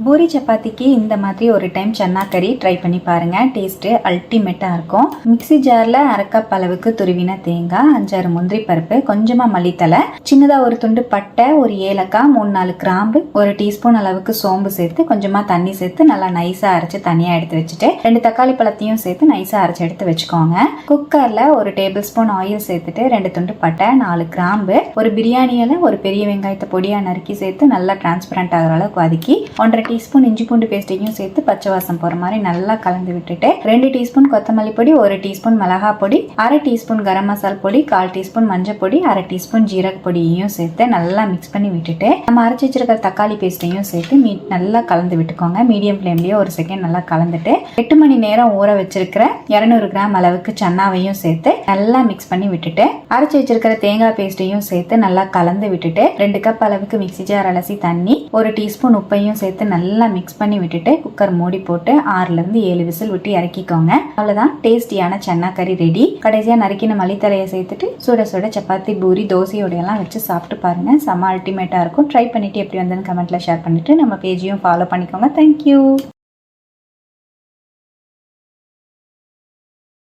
பூரி சப்பாத்திக்கு இந்த மாதிரி ஒரு டைம் சன்னா கறி ட்ரை பண்ணி பாருங்க. டேஸ்ட்டு அல்டிமேட்டாக இருக்கும். மிக்சி ஜாரில் அரை கப் அளவுக்கு துருவின தேங்காய், 5-6 முந்திரி பருப்பு, கொஞ்சமாக மல்லித்தலை, சின்னதாக ஒரு துண்டு பட்டை, ஒரு ஏலக்காய், 3-4 கிராம்பு, 1 டீஸ்பூன் அளவுக்கு சோம்பு சேர்த்து கொஞ்சமாக தண்ணி சேர்த்து நல்லா நைஸாக அரைச்சி தனியாக எடுத்து வச்சுட்டு 2 தக்காளி பழத்தையும் சேர்த்து நைஸாக அரைச்சி எடுத்து வச்சுக்கோங்க. குக்கரில் 1 டேபிள் ஸ்பூன் ஆயில் சேர்த்துட்டு 2 துண்டு பட்டை, 4 கிராம்பு, ஒரு பிரியாணி இலை, ஒரு பெரிய வெங்காயத்தை பொடியாக நறுக்கி சேர்த்து நல்லா டிரான்ஸ்பரண்ட் ஆகிற அளவுக்கு வதக்கி 1.5 டீஸ்பூன் இஞ்சி பூண்டு பேஸ்ட்டையும் சேர்த்து பச்சை வாசம் போகிற மாதிரி நல்லா கலந்து விட்டுட்டு 2 டீஸ்பூன் கொத்தமல்லி பொடி, 1 டீஸ்பூன் மிளகா பொடி, அரை டீஸ்பூன் கரம் மசால் பொடி, 1/4 டீஸ்பூன் மஞ்சள் பொடி, அரை டீஸ்பூன் ஜீரக பொடியையும் சேர்த்து நல்லா மிக்ஸ் பண்ணி விட்டுட்டு நம்ம அரைச்சி வச்சிருக்கிற தக்காளி பேஸ்ட்டையும் சேர்த்து நல்லா கலந்து விட்டுக்கோங்க. மீடியம் ஃப்ளேம்லேயே 1 செகண்ட் நல்லா கலந்துட்டு 8 மணி நேரம் ஊற வச்சிருக்கிற 200 கிராம் அளவுக்கு சன்னாவையும் சேர்த்து நல்லா மிக்ஸ் பண்ணி விட்டுட்டு அரைச்சி வச்சிருக்கிற தேங்காய் பேஸ்ட்டையும் சேர்த்து நல்லா கலந்து விட்டுட்டு 2 கப் அளவுக்கு மிக்சி ஜார் அலசி தண்ணி, 1 டீஸ்பூன் உப்பையும் சேர்த்து நல்லா மிக்ஸ் பண்ணி விட்டுட்டு குக்கர் மூடி போட்டு 6-7 விசில் விட்டு இறக்கிக்கோங்க. அவ்வளவுதான், டேஸ்டியான சன்னா கறி ரெடி. கடைசியா நறுக்கின மல்லித்தலையை சேர்த்துட்டு சுட சுட சப்பாத்தி, பூரி, தோசையோட எல்லாம் வச்சு சாப்பிட்டு பாருங்க. செம அல்டிமேட்டா இருக்கும். ட்ரை பண்ணிட்டு எப்படி வந்ததுன்னு கமெண்ட்ல ஷேர் பண்ணிட்டு நம்ம பேஜையும் ஃபாலோ பண்ணிக்கோங்க. தேங்க்யூ.